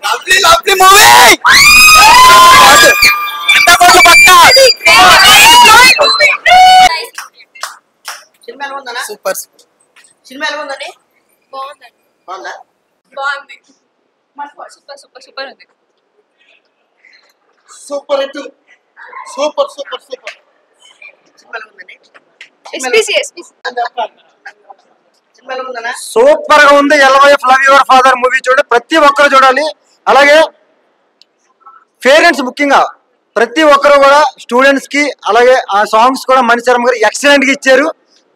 Lovely lovely movie super cinema ఎలా ఉందండి? బాగుందండి. బాగుందా? బాగుంది. సూపర్ సూపర్ సూపర్ ఉంది. Super hit super super super cinema ఎలా ఉందండి? సినిమా ఎలా ఉందన్నా? సూపర్ గా ఉంది. LYF love your father movie చూడండి, ప్రతి ఒక్కరు చూడాలి. అలాగే పేరెంట్స్ ముఖ్యంగా ప్రతి ఒక్కరు కూడా స్టూడెంట్స్ కి, అలాగే ఆ సాంగ్స్ కూడా మణిశర్మ గారు ఎక్సలెంట్ గా ఇచ్చారు.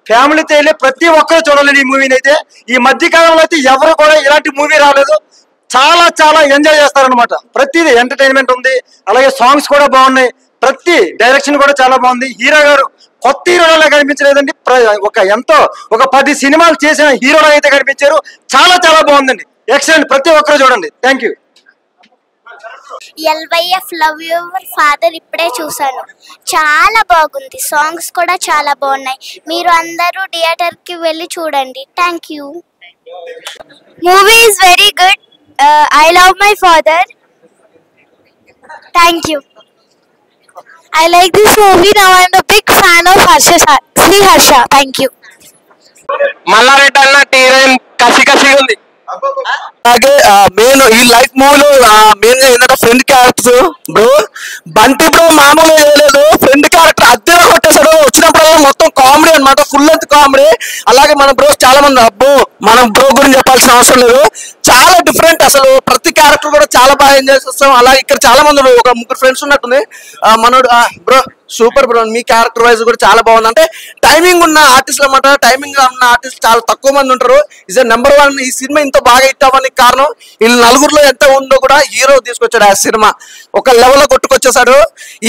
ఫ్యామిలీతో వెళ్ళి ప్రతి ఒక్కరు చూడాలి ఈ మూవీని. అయితే ఈ మధ్య కాలంలో అయితే ఎవరు కూడా ఇలాంటి మూవీ రాలేదు. చాలా చాలా ఎంజాయ్ చేస్తారనమాట. ప్రతిదీ ఎంటర్టైన్మెంట్ ఉంది, అలాగే సాంగ్స్ కూడా బాగున్నాయి. ప్రతి డైరెక్షన్ కూడా చాలా బాగుంది. హీరో గారు కొత్త హీరోలా కనిపించలేదండి. ఒక 10 సినిమాలు చేసిన హీరోలా అయితే కనిపించారు. చాలా చాలా బాగుందండి, ఎక్సలెంట్. ప్రతి ఒక్కరు చూడండి. Thank you. LYF love your father ఇప్పుడే చూసాను, చాలా బాగుంది. సాంగ్స్ కూడా చాలా బాగున్నాయి. మీరు అందరూ థియేటర్ కి వెళ్ళి చూడండి. Thank you. Movie is very good. I love my father. Thank you. I like this movie. Now I am a big fan of Sri Harsha. Thank you. Mallareddy అన్న హీరోయిన్ కసి కసిగా ఉంది. అలాగే మెయిన్ ఈ లైఫ్ మూవీలో మెయిన్ ఏంటంటే friend characters. Bro Bunty bro మామూలు వేయలేదు, ఫ్రెండ్ క్యారెక్టర్ అద్దెలో కొట్టేశాడు. వచ్చినప్పుడు మొత్తం కామెడీ అనమాట, ఫుల్ లెంత్ కామెడీ. అలాగే మన బ్రోస్ చాలా మంది, అబ్బో మనం బ్రో గురించి చెప్పాల్సిన అవసరం లేదు, చాలా డిఫరెంట్. అసలు ప్రతి క్యారెక్టర్ కూడా చాలా బాగా ఎంజాయ్ చేస్తాం. అలాగే ఇక్కడ చాలా మంది ఉన్నారు, ఒక 3 ఫ్రెండ్స్ ఉన్నట్టుంది. మనోడు బ్రో సూపర్ బ్రో, మీ క్యారెక్టర్ వైజ్ కూడా చాలా బాగుంది. అంటే టైమింగ్ ఉన్న ఆర్టిస్టులు అన్నమాట. టైమింగ్ ఉన్న ఆర్టిస్ట్ చాలా తక్కువ మంది ఉంటారు. Is number 1. ఈ సినిమా ఇంత బాగా హిట్ అవ్వడానికి కారణం వీళ్ళు నలుగురిలో ఎంత ఉందో కూడా హీరో తీసుకొచ్చాడు. ఆ సినిమా ఒక లెవెల్ లో కొట్టుకొచ్చేసాడు.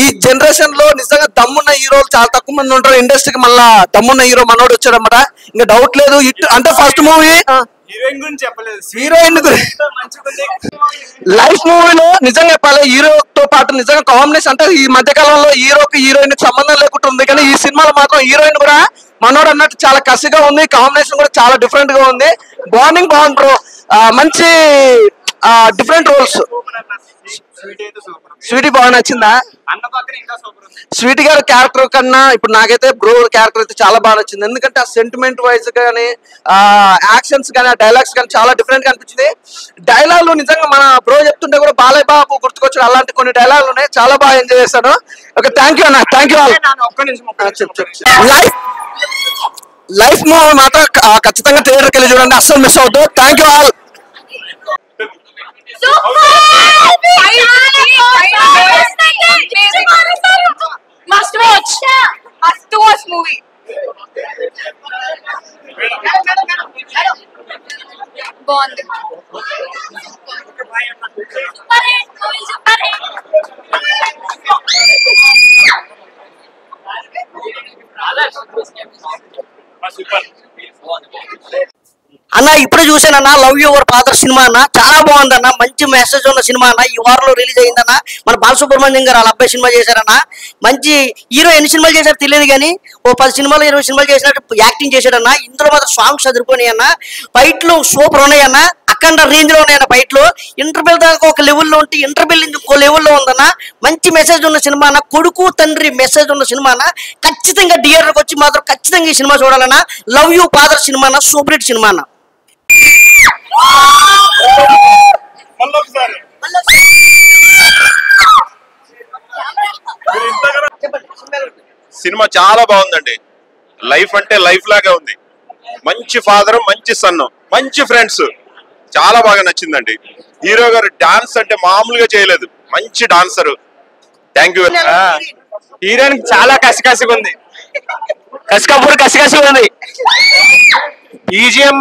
ఈ జనరేషన్ లో నిజంగా దమ్మున్న హీరోలు చాలా తక్కువ మంది ఉంటారు ఇండస్ట్రీకి. మళ్ళా దమ్మున్న హీరో మనోడు వచ్చాడు అన్నమాట. ఇంకా డౌట్ లేదు. హిట్ అంటే ఫస్ట్ మూవీ హీరోయిన్ గురించి చెప్పలేదు, హీరోయిన్ లైఫ్ మూవీలో నిజంగా చెప్పాలి. హీరోతో పాటు నిజంగా కాంబినేషన్ అంటే ఈ మధ్య కాలంలో హీరోకి హీరోయిన్ కి సంబంధం లేకుండా ఉంది, కానీ ఈ సినిమాలో మాత్రం హీరోయిన్ కూడా మనోడు అన్నట్టు చాలా కసిగా ఉంది. కాంబినేషన్ కూడా చాలా డిఫరెంట్ గా ఉంది. బాండింగ్ బాగుంది బ్రో. మంచి డిఫరెంట్ రోల్స్. స్వీటీ బాగా నచ్చిందా? స్వీటీ గారి క్యారెక్టర్ కన్నా ఇప్పుడు నాకైతే బ్రో క్యారెక్టర్ అయితే చాలా బాగా నచ్చింది. ఎందుకంటే ఆ సెంటిమెంట్ వైజ్ కానీ, యాక్షన్స్ కానీ, ఆ డైలాగ్స్ కానీ చాలా డిఫరెంట్ గా అనిపించింది. డైలాగులు నిజంగా మన బ్రో చెప్తుంటే కూడా బాలయ్య బాబు గుర్తుకొచ్చాడు. అలాంటి కొన్ని డైలాగులు ఉన్నాయి, చాలా బాగా ఎంజాయ్ చేశాను. ఓకే, థ్యాంక్ యూ అన్న. Thank you all. Life movie మాత్రం ఖచ్చితంగా థియేటర్కి వెళ్ళి చూడండి, అస్సలు మిస్ అవుతుంది. Thank you all. Must watch. Must watch movie. బాగుంది. అన్న ఇప్పుడే చూసానన్న లవ్ యువర్ ఫాదర్ సినిమా అన్న, చాలా బాగుందన్న. మంచి మెసేజ్ ఉన్న సినిమా అన్న. ఈ వారంలో రిలీజ్ అయిందన్న. మన బాలసుబ్రహ్మణ్యం గారు వాళ్ళ అబ్బాయి సినిమా చేశారన్న. మంచి హీరో. ఎన్ని సినిమాలు చేశారు తెలియదు కానీ ఓ 10 సినిమాలు 20 సినిమాలు చేసినట్టు యాక్టింగ్ చేశాడన్న. ఇందులో మాత్రం సాంగ్స్ చదువుకున్నాయి అన్న. ఫైట్లు సూపర్ ఉన్నాయన్న, అఖండ రేంజ్ లో ఉన్నాయన్న. ఫైట్లు ఇంటర్వెల్ దాకా ఒక లెవెల్లో ఉంటే ఇంటర్వెల్ ఇంకో లెవెల్లో ఉందన్న. మంచి మెసేజ్ ఉన్న సినిమా అన్న. కొడుకు తండ్రి మెసేజ్ ఉన్న సినిమా అన్న. ఖచ్చితంగా థియేటర్కి వచ్చి మాత్రం ఖచ్చితంగా ఈ సినిమా చూడాలన్న. లవ్ యూ ఫాదర్ సినిమా అన్న, సూపర్ హిట్ సినిమా అన్న. సినిమా చాలా బాగుందండి. లైఫ్ అంటే లైఫ్ లాగా ఉంది. మంచి ఫాదర్, మంచి సన్, మంచి ఫ్రెండ్స్, చాలా బాగా నచ్చిందండి. హీరో గారు డాన్స్ అంటే మామూలుగా చేయలేదు, మంచి డాన్సర్. Thank you. హీరోయిన్ చాలా కసికసిగా ఉంది, కసికపూర్ కసికసిగా ఉంది. ఈజిఎం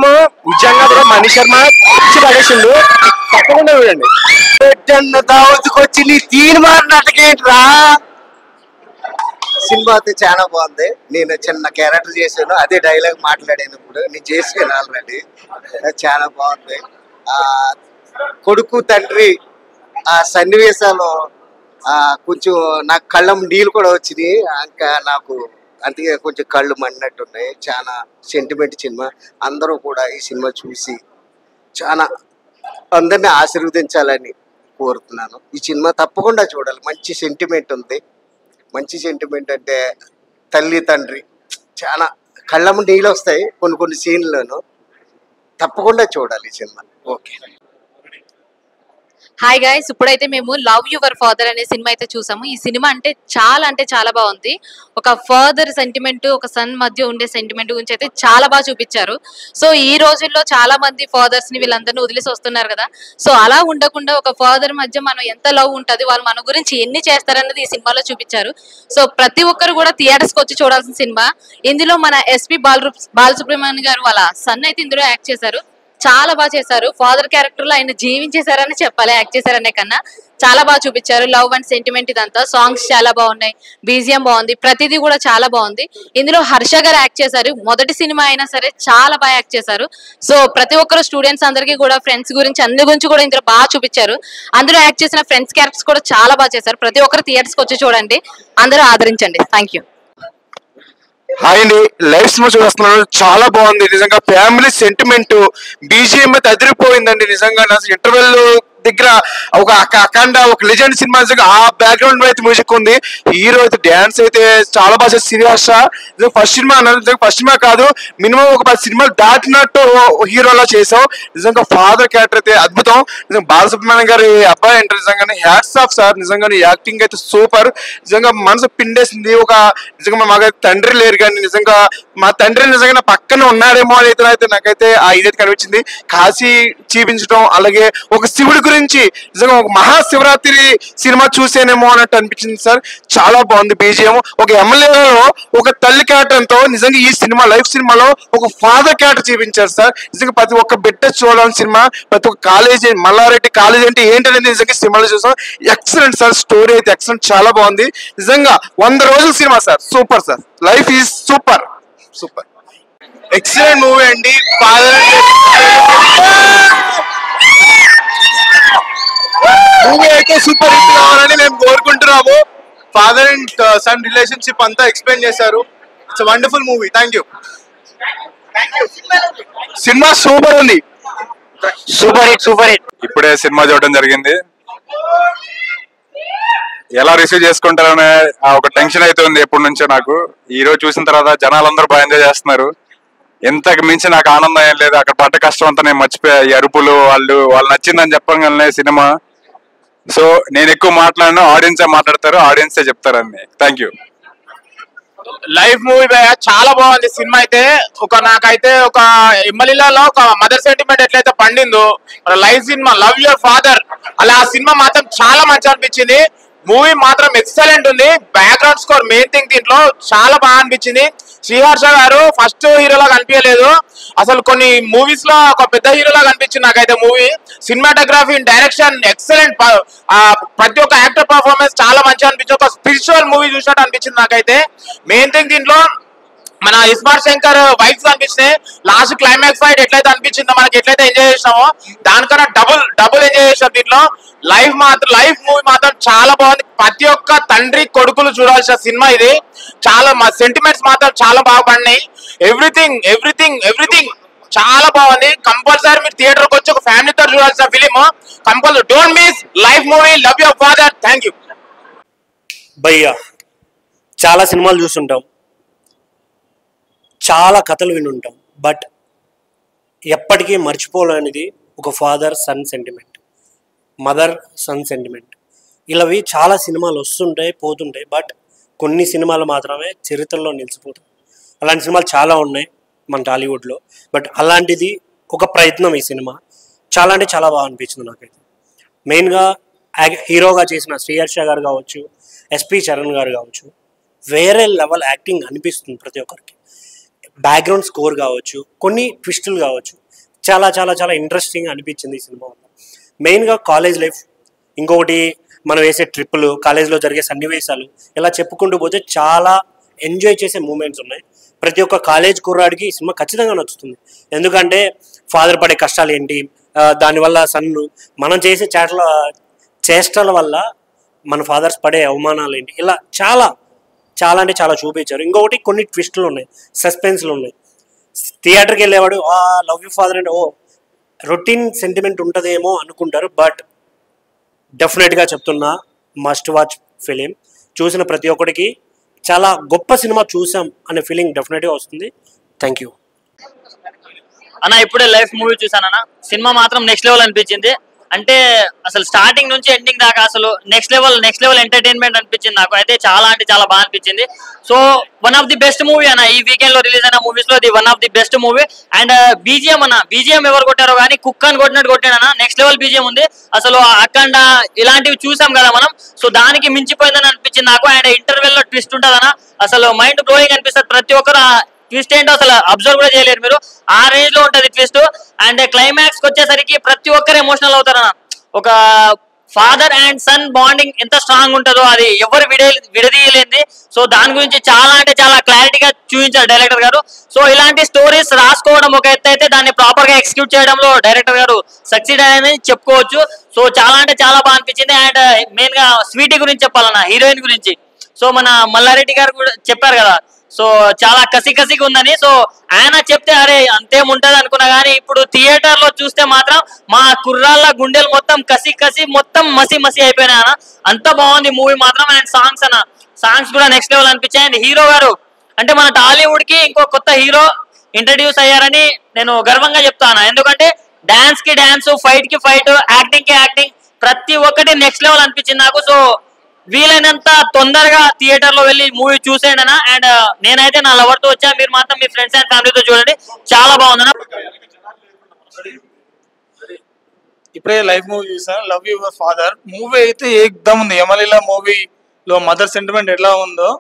నిజంగా కూడా మణిశర్మ పిచ్చి పడేసిండు, తప్పకుండా చూడండి. దావత్కొచ్చి నీ తీరు మారినట్టుకేంట్రా. సినిమా అయితే చాలా బాగుంది. నేను చిన్న క్యారెక్టర్ చేశాను, అదే డైలాగ్ మాట్లాడినప్పుడు నేను చేసాను ఆల్రెడీ. చాలా బాగుంది. కొడుకు తండ్రి ఆ సన్నివేశాలు కొంచెం నాకు కళ్ళం నీళ్ళు కూడా వచ్చినాయి. ఇంకా నాకు అందుకే కొంచెం కళ్ళు మండినట్టున్నాయి. చాలా సెంటిమెంట్ సినిమా. అందరూ కూడా ఈ సినిమా చూసి చాలా అందరినీ ఆశీర్వదించాలని కోరుతున్నాను. ఈ సినిమా తప్పకుండా చూడాలి. మంచి సెంటిమెంట్ ఉంది. మంచి సెంటిమెంట్ అంటే తల్లి తండ్రి చాలా కళ్ళము నీళ్ళు వస్తాయి కొన్ని సీన్లను. తప్పకుండా చూడాలి ఈ సినిమా. ఓకే. హాయ్ గైస్, ఇప్పుడైతే మేము లవ్ యువర్ ఫాదర్ అనే సినిమా అయితే చూసాము. ఈ సినిమా అంటే చాలా బాగుంది. ఒక ఫాదర్ సెంటిమెంట్, ఒక సన్ మధ్య ఉండే సెంటిమెంట్ గురించి అయితే చాలా బాగా చూపించారు. సో ఈ రోజుల్లో చాలా మంది ఫాదర్స్ ని వీళ్ళందరినీ వదిలేసి వస్తున్నారు కదా. సో అలా ఉండకుండా ఒక ఫాదర్ మధ్య మనం ఎంత లవ్ ఉంటుంది, వాళ్ళు మన గురించి ఎన్ని చేస్తారన్నది ఈ సినిమాలో చూపించారు. సో ప్రతి ఒక్కరు కూడా థియేటర్స్ కి వచ్చి చూడాల్సిన సినిమా. ఇందులో మన ఎస్పి బాలసుబ్రహ్మణ్యం గారు వాళ్ళ సన్ అయితే ఇందులో యాక్ట్ చేశారు. చాలా బాగా చేశారు. ఫాదర్ క్యారెక్టర్ లో ఆయన జీవించేశారని చెప్పాలి, యాక్ట్ చేశారనే కన్నా. చాలా బాగా చూపించారు. లవ్ అండ్ సెంటిమెంట్ ఇదంతా. సాంగ్స్ చాలా బాగున్నాయి, బీజిఎం బాగుంది, ప్రతిదీ కూడా చాలా బాగుంది. ఇందులో హర్ష గారు యాక్ట్ చేశారు. మొదటి సినిమా అయినా సరే చాలా బాగా యాక్ట్ చేశారు. సో ప్రతి ఒక్కరు స్టూడెంట్స్ అందరికీ కూడా ఫ్రెండ్స్ గురించి అన్ని గురించి కూడా ఇందులో బాగా చూపించారు. అందులో యాక్ట్ చేసిన ఫ్రెండ్స్ క్యారెక్టర్స్ కూడా చాలా బాగా చేశారు. ప్రతి ఒక్కరు థియేటర్స్ కి వచ్చి చూడండి, అందరూ ఆదరించండి. Thank you. హాయ్ అండి, లైవ్ సినిమా చూస్తున్నాను. చాలా బాగుంది నిజంగా. ఫ్యామిలీ సెంటిమెంట్ బీజిఎం అయితే అదిరిపోయిందండి నిజంగా. ఇంటర్వెల్ దగ్గర ఒక అఖండ ఒక లెజెండ్ సినిమా ఆ బ్యాక్గ్రౌండ్ అయితే మ్యూజిక్ ఉంది. హీరో అయితే డాన్స్ అయితే చాలా బాగా సీరియస్. ఫస్ట్ సినిమా అన్నారు, ఫస్ట్ సినిమా కాదు మినిమం ఒక 10 సినిమాలు దాటినట్టు హీరోలా చేసావు. నిజంగా ఫాదర్ క్యారెక్టర్ అయితే అద్భుతం. నిజంగా బాలసుబ్రహ్మణ్యం గారి అబ్బాయి అంటే నిజంగానే హ్యాట్స్ ఆఫ్ సార్. నిజంగానే యాక్టింగ్ అయితే సూపర్. నిజంగా మనసు పిండేసింది. ఒక నిజంగా మాకైతే తండ్రి లేరు కానీ నిజంగా మా తండ్రి నిజంగా పక్కన ఉన్నాడేమో అయితే నాకైతే ఆ ఇదైతే కనిపించింది. కాశీ చూపించడం, అలాగే ఒక శివుడి గురించి నిజంగా ఒక మహాశివరాత్రి సినిమా చూసేనేమో అన్నట్టు అనిపించింది సార్. చాలా బాగుంది బీజిఎం. ఒక ఎమ్మెల్యేలో ఒక తల్లి క్యారెక్టర్తో నిజంగా ఈ సినిమా లైఫ్ సినిమాలో ఒక ఫాదర్ క్యారెక్టర్ చూపించారు సార్. నిజంగా ప్రతి ఒక్క బిడ్డ చూడాలని సినిమా. ప్రతి ఒక్క కాలేజీ మల్లారెడ్డి కాలేజ్ అంటే ఏంటనేది నిజంగా సినిమాలో చూసాం. Excellent sir. స్టోరీ అయితే ఎక్సలెంట్, చాలా బాగుంది నిజంగా. 100 రోజుల cinema sir. Super sir. Life is super super. Excellent movie అండి. ఫాదర్ మూవీ అయితే సూపర్ హిట్ కావాలని మేము కోరుకుంటున్నాము. ఫాదర్ అండ్ సన్ రిలేషన్షిప్ అంతా ఎక్స్ప్లెయిన్ చేశారు. It's wonderful movie. Thank you. Cinema super ఉంది. Super hit. ఇప్పుడే సినిమా చూడడం జరిగింది. ఎలా రిసీవ్ చేసుకుంటారనే ఒక టెన్షన్ అయితే ఉంది ఎప్పటి నుంచో నాకు. ఈ రోజు చూసిన తర్వాత జనాలందరూ బాగా ఎంజాయ్ చేస్తున్నారు. ఎంతకు మించి నాకు ఆనందం ఏం లేదు. అక్కడ పడ్డ కష్టం అంతా నేను మర్చిపోయా. ఈ అరుపులు, వాళ్ళు నచ్చిందని చెప్పగానే సినిమా. సో నేను ఎక్కువ మాట్లాడినా ఆడియన్సే మాట్లాడతారు, ఆడియన్సే చెప్తారని. Thank you. లైవ్ మూవీ చాలా బాగుంది సినిమా అయితే. నాకైతే ఒక ఎమ్మెల్యేలో ఒక మదర్ సెంటిమెంట్ ఎట్లయితే పండిందో live cinema love your father అలా ఆ సినిమా మాత్రం చాలా మంచి అనిపించింది. మూవీ మాత్రం ఎక్సలెంట్ ఉంది. బ్యాక్గ్రౌండ్ స్కోర్ మెయిన్ థింగ్ దీంట్లో చాలా బాగా అనిపించింది. శ్రీహర్ష గారు ఫస్ట్ హీరోలా కనిపించలేదు అసలు. కొన్ని మూవీస్ లో ఒక పెద్ద హీరోలా కనిపించింది నాకైతే మూవీ. Cinematography, direction excellent. ప్రతి ఒక్క యాక్టర్ పర్ఫార్మెన్స్ చాలా మంచిగా అనిపించింది. ఒక స్పిరిచువల్ మూవీ చూసినట్టు అనిపించింది నాకైతే. మెయిన్ థింగ్ దీంట్లో మన ఇస్మార్ట్ శంకర్ వైఫ్స్ అనిపించినాయి. లాస్ట్ క్లైమాక్స్ ఫైట్ ఎట్లయితే అనిపించిందో, మనకి ఎట్లయితే ఎంజాయ్ చేసినామో దానికన్నా డబుల్ ఎంజాయ్ చేసాం దీంట్లో. లైఫ్ మూవీ మాత్రం చాలా బాగుంది. ప్రతి ఒక్క తండ్రి కొడుకులు చూడాల్సిన సినిమా ఇది. చాలా మా సెంటిమెంట్స్ మాత్రం చాలా బాగా పడినాయి. ఎవ్రీథింగ్ చాలా బాగుంది. కంపల్సరీ మీరు థియేటర్ కి వచ్చి ఒక ఫ్యామిలీతో చూడాల్సిన film. Compulsory don't miss life movie love your father. Thank you. భయ్యా చాలా సినిమాలు చూస్తుంటాం, చాలా కథలు వినుంటాం, బట్ ఎప్పటికీ మర్చిపోలేనిది ఒక father son sentiment, mother son sentiment. ఇలావి చాలా సినిమాలు వస్తుంటాయి పోతుంటాయి, బట్ కొన్ని సినిమాలు మాత్రమే చరిత్రలో నిలిచిపోతాయి. అలాంటి సినిమాలు చాలా ఉన్నాయి మన టాలీవుడ్లో, బట్ అలాంటిది ఒక ప్రయత్నం ఈ సినిమా. చాలా అంటే చాలా బాగా అనిపించింది నాకైతే. మెయిన్గా హీరోగా చేసిన శ్రీహర్ష గారు కావచ్చు, ఎస్పి చరణ్ గారు కావచ్చు, వేరే లెవెల్ యాక్టింగ్ అనిపిస్తుంది ప్రతి ఒక్కరికి. బ్యాక్గ్రౌండ్ స్కోర్ కావచ్చు, కొన్ని ట్విస్టులు కావచ్చు, చాలా చాలా చాలా ఇంట్రెస్టింగ్ అనిపించింది ఈ సినిమా వల్ల. మెయిన్గా కాలేజ్ లైఫ్, ఇంకొకటి మనం వేసే ట్రిప్పులు, కాలేజ్లో జరిగే సన్నివేశాలు, ఇలా చెప్పుకుంటూ పోతే చాలా ఎంజాయ్ చేసే మూమెంట్స్ ఉన్నాయి. ప్రతి ఒక్క కాలేజ్ కుర్రాడికి ఈ సినిమా ఖచ్చితంగా నచ్చుతుంది. ఎందుకంటే ఫాదర్ పడే కష్టాలు ఏంటి, దానివల్ల సన్ను మనం చేసే చేష్టల వల్ల మన ఫాదర్స్ పడే అవమానాలు ఏంటి, ఇలా చాలా చాలా అంటే చాలా చూపించారు. ఇంకొకటి కొన్ని ట్విస్టులు ఉన్నాయి, సస్పెన్స్లు ఉన్నాయి. థియేటర్కి వెళ్ళేవాడు లవ్ యూ ఫాదర్ అంటే రొటీన్ సెంటిమెంట్ ఉంటుందేమో అనుకుంటారు, బట్ డెఫినెట్గా చెప్తున్నా, మస్ట్ వాచ్ ఫిలిం. చూసిన ప్రతి ఒక్కడికి చాలా గొప్ప సినిమా చూసాం అనే ఫీలింగ్ డెఫినెట్గా వస్తుంది. థ్యాంక్ యూ అన్న. ఇప్పుడే లైఫ్ మూవీ చూసానన్న. సినిమా మాత్రం నెక్స్ట్ లెవెల్ అనిపించింది. అంటే అసలు స్టార్టింగ్ నుంచి ఎండింగ్ దాకా అసలు నెక్స్ట్ లెవెల్ ఎంటర్టైన్మెంట్ అనిపించింది నాకు అయితే. చాలా అంటే చాలా బాగా అనిపించింది. So one of the best movie అన్న. ఈ వీకెండ్ లో రిలీజ్ అయిన మూవీస్ లో ఇది one of the best movie. And BGM అన్న, బీజిఎం ఎవరు కొట్టారో కానీ కుక్ అని కొట్టినట్టు కొట్టాడన్న. నెక్స్ట్ లెవెల్ బీజిఎం ఉంది అసలు. అఖండ ఇలాంటివి చూసాం కదా మనం, సో దానికి మించిపోయిందని అనిపించింది నాకు. అండ్ ఇంటర్వెల్ లో ట్విస్ట్ ఉంటుందన్న, అసలు మైండ్ బ్లోయింగ్ అనిపిస్తుంది. ప్రతి ఒక్కరు ట్విస్ట్ ఏంటో అసలు అబ్జర్వ్ కూడా చేయలేరు మీరు, ఆ రేంజ్ లో ఉంటది ట్విస్ట్. అండ్ క్లైమాక్స్ వచ్చేసరికి ప్రతి ఒక్కరు ఎమోషనల్ అవుతారన్న. ఒక ఫాదర్ అండ్ సన్ బాండింగ్ ఎంత స్ట్రాంగ్ ఉంటుందో అది ఎవరు విడదీయలేంది. సో దాని గురించి చాలా అంటే చాలా క్లారిటీగా చూపించారు డైరెక్టర్ గారు. సో ఇలాంటి స్టోరీస్ రాసుకోవడం ఒక ఎత్తు అయితే, దాన్ని ప్రాపర్ గా ఎగ్జిక్యూట్ చేయడంలో డైరెక్టర్ గారు సక్సీడ్ అని చెప్పుకోవచ్చు. సో చాలా అంటే చాలా బాగా అనిపించింది. అండ్ మెయిన్ గా స్వీటీ గురించి చెప్పాలన్న, హీరోయిన్ గురించి. సో మన మల్లారెడ్డి గారు కూడా చెప్పారు కదా, సో చాలా కసిగా ఉందని. సో ఆయన చెప్తే అరే అంతేముంటది అనుకున్నా కానీ ఇప్పుడు థియేటర్ లో చూస్తే మాత్రం మా కుర్రాళ్ళ గుండెలు మొత్తం కసి మొత్తం మసి అయిపోయినాయి అన్న. అంత బాగుంది మూవీ మాత్రం. అండ్ సాంగ్స్ అన్న, సాంగ్స్ కూడా నెక్స్ట్ లెవెల్ అనిపించాయి. అండ్ హీరో గారు అంటే మన టాలీవుడ్ కి ఇంకో కొత్త హీరో ఇంట్రడ్యూస్ అయ్యారని నేను గర్వంగా చెప్తాను. ఎందుకంటే డాన్స్ కి డాన్స్, ఫైట్ కి ఫైట్, యాక్టింగ్ కి యాక్టింగ్, ప్రతి ఒక్కటి నెక్స్ట్ లెవెల్ అనిపించింది నాకు. సో వీలైనంత తొందరగా థియేటర్ లో వెళ్ళి మూవీ చూసేయండి అన్న. అండ్ నేనైతే నా లవర్ తో వచ్చా, మీరు మాత్రం మీ ఫ్రెండ్స్ అండ్ ఫ్యామిలీతో చూడండి, చాలా బాగుందన్న. ఇప్పుడే లైవ్ మూవీ చూసాను, లవ్ యువర్ ఫాదర్. మూవీ అయితే ఏకదమ్ ఉంది. యమలీల మూవీలో మదర్ సెంటిమెంట్ ఎలా ఉందో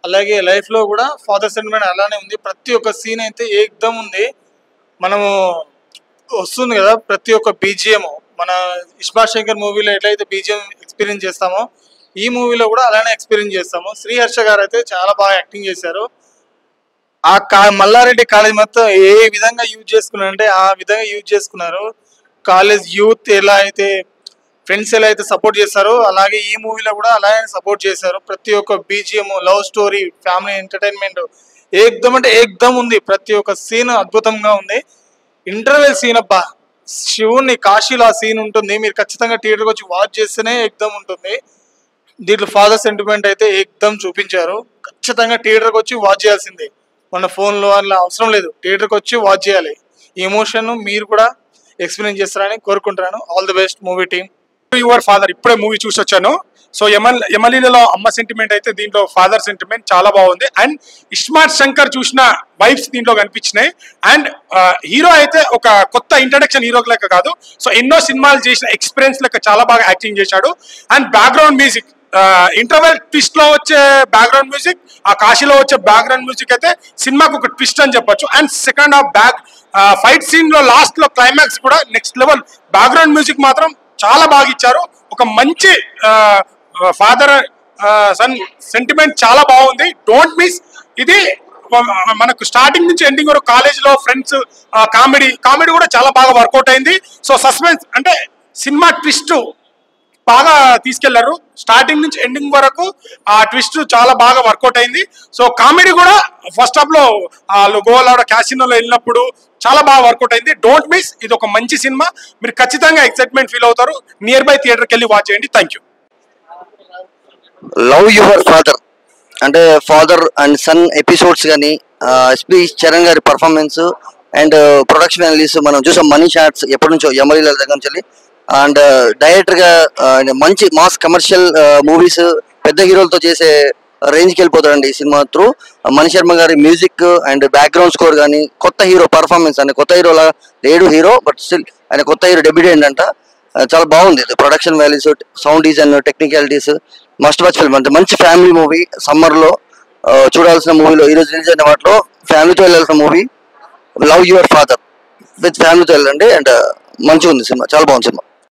అలాగే లైఫ్ లో కూడా ఫాదర్ సెంటిమెంట్ అలానే ఉంది. ప్రతి ఒక్క సీన్ అయితే ఏకదమ్ ఉంది. మనము వస్తుంది కదా ప్రతి ఒక్క బీజిఎం, మన ఇస్మార్ట్ శంకర్ మూవీలో ఎట్లయితే బీజిఎం ఎక్స్పీరియన్స్ చేస్తామో ఈ మూవీలో కూడా అలానే ఎక్స్పీరియన్స్ చేస్తాము. శ్రీహర్ష గారు అయితే చాలా బాగా యాక్టింగ్ చేశారు. ఆ మల్లారెడ్డి కాలేజ్ మొత్తం ఏ విధంగా యూజ్ చేసుకున్నారంటే ఆ విధంగా యూజ్ చేసుకున్నారు. కాలేజ్ యూత్ ఎలా అయితే ఫ్రెండ్స్ ఎలా అయితే సపోర్ట్ చేస్తారో అలాగే ఈ మూవీలో కూడా అలాగే సపోర్ట్ చేశారు. ప్రతి ఒక్క BGM, love story, family entertainment ఏకదమ్ అంటే ఏకదమ్ ఉంది. ప్రతి ఒక్క సీన్ అద్భుతంగా ఉంది. ఇంటర్వెల్ సీన్ అబ్బా, శివుని కాశీలో ఆ సీన్ ఉంటుంది. మీరు ఖచ్చితంగా థియేటర్కి వచ్చి వాచ్ చేస్తేనే ఏకదమ్ ఉంటుంది. దీంట్లో ఫాదర్ సెంటిమెంట్ అయితే ఏకదమ్ చూపించారు. ఖచ్చితంగా థియేటర్కి వచ్చి వాచ్ చేయాల్సిందే. మన ఫోన్లో అలా అవసరం లేదు, థియేటర్కి వచ్చి వాచ్ చేయాలి. ఈ ఎమోషన్ మీరు కూడా ఎక్స్పీరియన్స్ చేస్తారని కోరుకుంటున్నాను. All the best movie team. Your father ఇప్పుడే మూవీ చూసి వచ్చాను. సో యమలీలలో అమ్మ సెంటిమెంట్ అయితే దీంట్లో ఫాదర్ సెంటిమెంట్ చాలా బాగుంది. అండ్ ఇస్మార్ట్ శంకర్ చూసిన వైబ్స్ దీంట్లో కనిపించినాయి. అండ్ హీరో అయితే ఒక కొత్త ఇంట్రడక్షన్ హీరో లెక్క కాదు, సో ఎన్నో సినిమాలు చేసిన ఎక్స్పీరియన్స్ లెక్క చాలా బాగా యాక్టింగ్ చేశాడు. And background music, interval twist లో వచ్చే బ్యాక్గ్రౌండ్ మ్యూజిక్, ఆ కాశీలో వచ్చే బ్యాక్గ్రౌండ్ మ్యూజిక్ అయితే సినిమాకు ఒక ట్విస్ట్ అని చెప్పొచ్చు. And second half fight scene లో లాస్ట్ లో క్లైమాక్స్ కూడా నెక్స్ట్ లెవెల్. బ్యాక్గ్రౌండ్ మ్యూజిక్ మాత్రం చాలా బాగా ఇచ్చారు. ఒక మంచి ఫాదర్ సన్ సెంటిమెంట్ చాలా బాగుంది. Don't miss. ఇది మనకు స్టార్టింగ్ నుంచి ఎండింగ్ వరకు కాలేజ్ లో ఫ్రెండ్స్, కామెడీ కూడా చాలా బాగా వర్కౌట్ అయింది. సో సస్పెన్స్ అంటే సినిమా ట్విస్ట్ బాగా తీసుకెళ్లారు. స్టార్టింగ్ నుంచి ఎండింగ్ వరకు ఆ ట్విస్ట్ చాలా బాగా వర్కౌట్ అయింది. సో కామెడీ కూడా ఫస్ట్ హాఫ్ లో గోవాలో క్యాసినోలో వెళ్ళినప్పుడు చాలా బాగా వర్కౌట్ అయింది. Don't miss. ఇది ఒక మంచి సినిమా, మీరు ఖచ్చితంగా ఎక్సైట్మెంట్ ఫీల్ అవుతారు. నియర్ బై థియేటర్కి వెళ్ళి వాచ్ చేయండి. Thank you. Love your father అంటే ఫాదర్ అండ్ సన్ ఎపిసోడ్స్ కానీ, ఎస్పీ చరణ్ గారి పర్ఫార్మెన్స్ అండ్ ప్రొడక్షన్ అనలిస్ట్ మనం చూసాం. మనీ షాట్స్ ఎప్పటి నుంచో యమలీల దగ్గర నుంచి. అండ్ డైరెక్టర్ గా మంచి మాస్ కమర్షియల్ మూవీస్ పెద్ద హీరోలతో చేసే రేంజ్కి వెళ్ళిపోతాడండి ఈ సినిమా త్రూ. మణి శర్మ గారి మ్యూజిక్ అండ్ బ్యాక్గ్రౌండ్ స్కోర్ కానీ, కొత్త హీరో పర్ఫార్మెన్స్ అని, కొత్త హీరో లాగా లేడు హీరో, బట్ స్టిల్ ఆయన కొత్త హీరో డెబ్యూటెంట్ అంట. చాలా బాగుంది. Production values, sound design, technicalities, must watch film. అంటే మంచి ఫ్యామిలీ మూవీ, సమ్మర్ లో చూడాల్సిన మూవీలో ఈరోజు రిలీజ్ అయిన వాటిలో ఫ్యామిలీతో వెళ్ళాల్సిన movie love your father. With ఫ్యామిలీతో వెళ్ళండి. అండ్ మంచిగా ఉంది సినిమా, చాలా బాగుంది సినిమా.